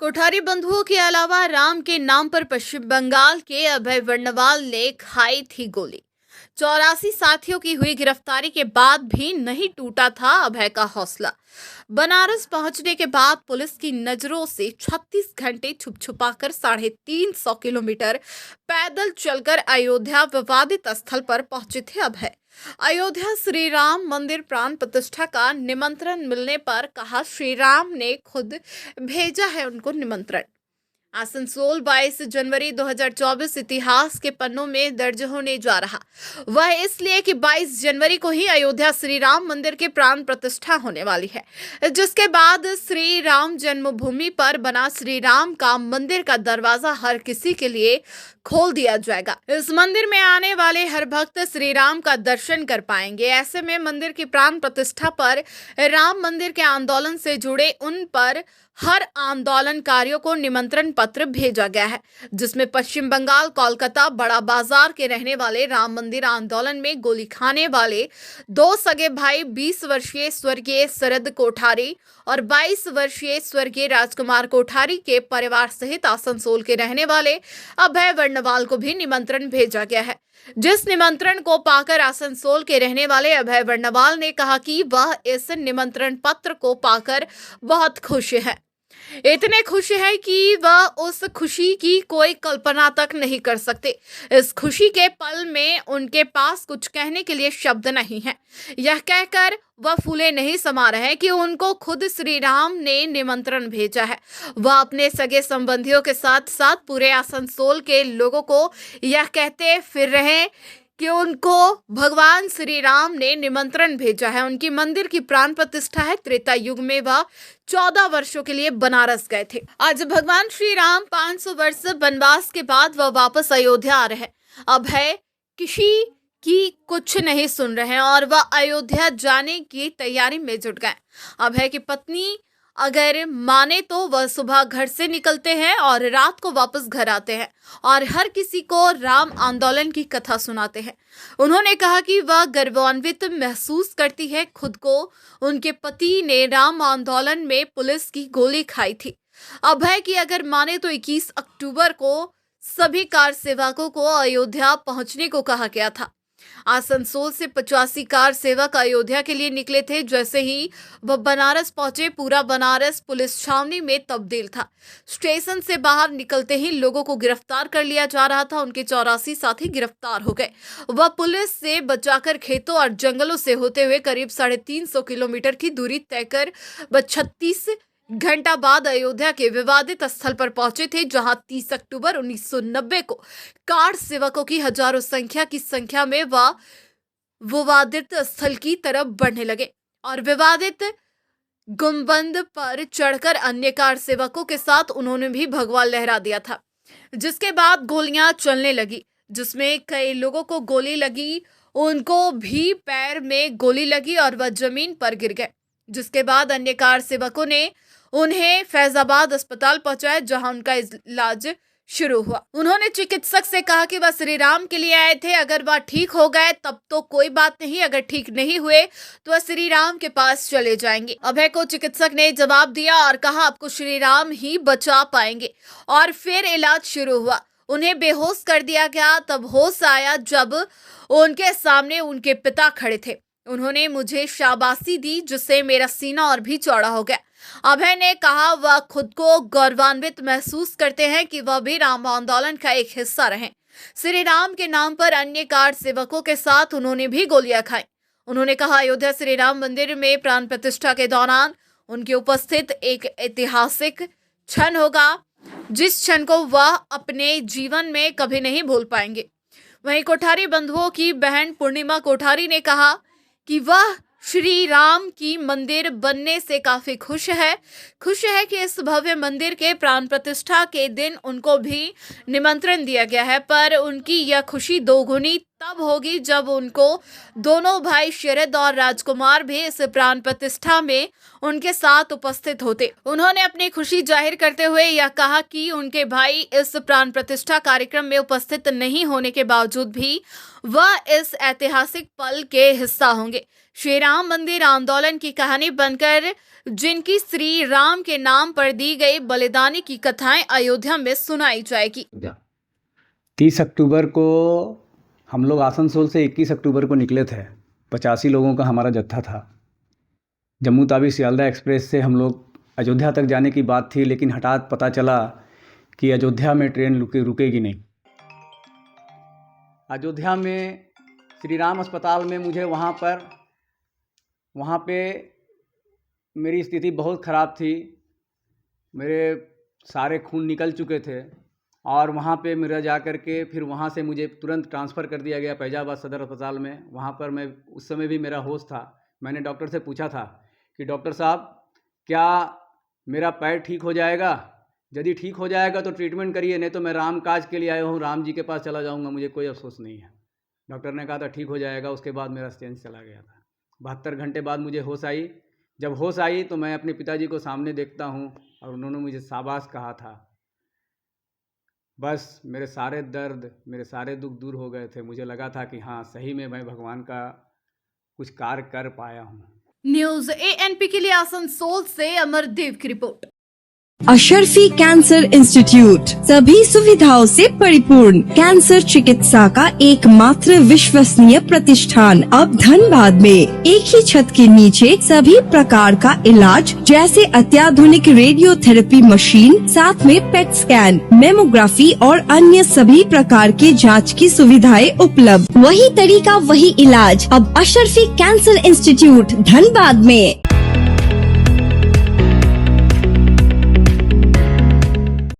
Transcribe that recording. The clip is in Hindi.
कोठारी बंधुओं के अलावा राम के नाम पर पश्चिम बंगाल के अभय वर्णवाल ने खाई थी गोली। 84 साथियों की हुई गिरफ्तारी के बाद भी नहीं टूटा था अभय का हौसला। बनारस पहुंचने के बाद पुलिस की नजरों से 36 घंटे छुप छुपाकर 350 किलोमीटर पैदल चलकर अयोध्या विवादित स्थल पर पहुंचे थे अभय। अयोध्या श्री राम मंदिर प्राण प्रतिष्ठा का निमंत्रण मिलने पर कहा, श्री राम ने खुद भेजा है उनको निमंत्रण। आसनसोल 22 जनवरी 2024 इतिहास के पन्नों में दर्ज होने जा रहा। वह इसलिए कि 22 जनवरी को ही अयोध्या श्री राम मंदिर की प्राण प्रतिष्ठा होने वाली है, जिसके बाद श्री राम जन्मभूमि पर बना श्री राम का मंदिर का दरवाजा हर किसी के लिए खोल दिया जाएगा। इस मंदिर में आने वाले हर भक्त श्री राम का दर्शन कर पाएंगे। ऐसे में मंदिर की प्राण प्रतिष्ठा पर राम मंदिर के आंदोलन से जुड़े उन पर हर आंदोलनकारियों को निमंत्रण पत्र भेजा गया है, जिसमें पश्चिम बंगाल, कोलकाता, बड़ा बाजार के रहने वाले राम मंदिर आंदोलन में गोली खाने वाले 2 सगे भाई 20 वर्षीय स्वर्गीय शरद कोठारी और 22 वर्षीय स्वर्गीय राजकुमार कोठारी के परिवार सहित आसनसोल के रहने वाले अभय वर्णवाल को भी निमंत्रण भेजा गया है। जिस निमंत्रण को पाकर आसनसोल के रहने वाले अभय वर्णवाल ने कहा कि वह इस निमंत्रण पत्र को पाकर बहुत खुश है। इतने खुश है कि वह उस खुशी की कोई कल्पना तक नहीं कर सकते। इस खुशी के पल में उनके पास कुछ कहने के लिए शब्द नहीं है। यह कहकर वह फूले नहीं समा रहे कि उनको खुद श्री राम ने निमंत्रण भेजा है। वह अपने सगे संबंधियों के साथ साथ पूरे आसनसोल के लोगों को यह कहते फिर रहे कि उनको भगवान श्री राम ने निमंत्रण भेजा है। उनकी मंदिर की प्राण प्रतिष्ठा है। त्रेता युग में वह 14 वर्षों के लिए बनारस गए थे। आज भगवान श्री राम 500 वर्ष वनवास के बाद वह वापस अयोध्या आ रहे हैं। अभय किसी की कुछ नहीं सुन रहे हैं और वह अयोध्या जाने की तैयारी में जुट गए। अभय की पत्नी अगर माने तो वह सुबह घर से निकलते हैं और रात को वापस घर आते हैं और हर किसी को राम आंदोलन की कथा सुनाते हैं। उन्होंने कहा कि वह गर्वान्वित महसूस करती है खुद को। उनके पति ने राम आंदोलन में पुलिस की गोली खाई थी। अभय की अगर माने तो 21 अक्टूबर को सभी कार सेवकों को अयोध्या पहुंचने को कहा गया था। आसनसोल से 85 कार सेवक अयोध्या के लिए निकले थे। जैसे ही वह बनारस पहुंचे, पूरा बनारस पुलिस छावनी में तब्दील था। स्टेशन से बाहर निकलते ही लोगों को गिरफ्तार कर लिया जा रहा था। उनके 84 साथी गिरफ्तार हो गए। वह पुलिस से बचाकर खेतों और जंगलों से होते हुए करीब 350 किलोमीटर की दूरी तय कर वह 36 घंटा बाद अयोध्या के विवादित स्थल पर पहुंचे थे, जहां 30 अक्टूबर 1990 को कार सेवकों की हजारों संख्या में वह विवादित स्थल की तरफ बढ़ने लगे और विवादित गुंबद पर चढ़कर अन्य कार सेवकों के साथ उन्होंने भी भगवा लहरा दिया था। जिसके बाद गोलियां चलने लगी, जिसमें कई लोगों को गोली लगी, उनको भी पैर में गोली लगी और वह जमीन पर गिर गए। जिसके बाद अन्य कार सेवकों ने उन्हें फैजाबाद अस्पताल पहुंचाया, जहां उनका इलाज शुरू हुआ। उन्होंने चिकित्सक से कहा कि वह श्री राम के लिए आए थे। अगर वह ठीक हो गए तब तो कोई बात नहीं, अगर ठीक नहीं हुए तो वह श्री राम के पास चले जाएंगे। अभय को चिकित्सक ने जवाब दिया और कहा, आपको श्री राम ही बचा पाएंगे। और फिर इलाज शुरू हुआ। उन्हें बेहोश कर दिया गया। तब होश आया जब उनके सामने उनके पिता खड़े थे। उन्होंने मुझे शाबाशी दी, जिससे मेरा सीना और भी चौड़ा हो गया। अभय ने कहा वह खुद को गौरवान्वित महसूस करते हैं कि वह भी राम आंदोलन का एक हिस्सा रहे। श्री राम के नाम पर अन्य कार सेवकों के साथ उन्होंने भी गोलियां खाई। उन्होंने कहा, अयोध्या श्री राम मंदिर में प्राण प्रतिष्ठा के दौरान उनके उपस्थित एक ऐतिहासिक क्षण होगा, जिस क्षण को वह अपने जीवन में कभी नहीं भूल पाएंगे। वहीं कोठारी बंधुओं की बहन पूर्णिमा कोठारी ने कहा कि वह श्री राम की मंदिर बनने से काफी खुश है कि इस भव्य मंदिर के प्राण प्रतिष्ठा के दिन उनको भी निमंत्रण दिया गया है। पर उनकी यह खुशी दोगुनी तब होगी जब उनको दोनों भाई शरद और राजकुमार भी इस प्राण प्रतिष्ठा में उनके साथ उपस्थित होते। उन्होंने अपनी खुशी जाहिर करते हुए यह कहा कि उनके भाई इस प्राण प्रतिष्ठा कार्यक्रम में उपस्थित नहीं होने के बावजूद भी वह इस ऐतिहासिक पल के हिस्सा होंगे। श्री राम मंदिर आंदोलन की कहानी बनकर जिनकी श्री राम के नाम पर दी गई बलिदानी की कथाएं अयोध्या में सुनाई जाएगी। 30 अक्टूबर को हम लोग आसनसोल से 21 अक्टूबर को निकले थे। 85 लोगों का हमारा जत्था था। जम्मू तावी सियालदह एक्सप्रेस से हम लोग अयोध्या तक जाने की बात थी, लेकिन हठात पता चला कि अयोध्या में ट्रेन रुकेगी नहीं। अयोध्या में श्री राम अस्पताल में मुझे वहाँ पे मेरी स्थिति बहुत ख़राब थी। मेरे सारे खून निकल चुके थे और वहाँ पे मेरा जा कर के फिर वहाँ से मुझे तुरंत ट्रांसफ़र कर दिया गया फैजाबाद सदर अस्पताल में। वहाँ पर मैं उस समय भी मेरा होश था। मैंने डॉक्टर से पूछा था कि डॉक्टर साहब क्या मेरा पैर ठीक हो जाएगा? यदि ठीक हो जाएगा तो ट्रीटमेंट करिए, नहीं तो मैं राम काज के लिए आया हूँ, राम जी के पास चला जाऊँगा, मुझे कोई अफसोस नहीं है। डॉक्टर ने कहा था ठीक हो जाएगा। उसके बाद मेरा सेंस चला गया था। 72 घंटे बाद मुझे होश आई। जब होश आई तो मैं अपने पिताजी को सामने देखता हूँ और उन्होंने मुझे शाबाश कहा था। बस मेरे सारे दर्द, मेरे सारे दुख दूर हो गए थे। मुझे लगा था कि हाँ, सही में मैं भगवान का कुछ कार्य कर पाया हूँ। न्यूज़ ANP के लिए आसनसोल से अमरदेव की रिपोर्ट। अशरफी कैंसर इंस्टीट्यूट सभी सुविधाओं से परिपूर्ण कैंसर चिकित्सा का एकमात्र विश्वसनीय प्रतिष्ठान अब धनबाद में। एक ही छत के नीचे सभी प्रकार का इलाज जैसे अत्याधुनिक रेडियोथेरेपी मशीन, साथ में पेट स्कैन, मेमोग्राफी और अन्य सभी प्रकार के जांच की सुविधाएं उपलब्ध। वही तरीका वही इलाज अब अशरफी कैंसर इंस्टीट्यूट धनबाद में।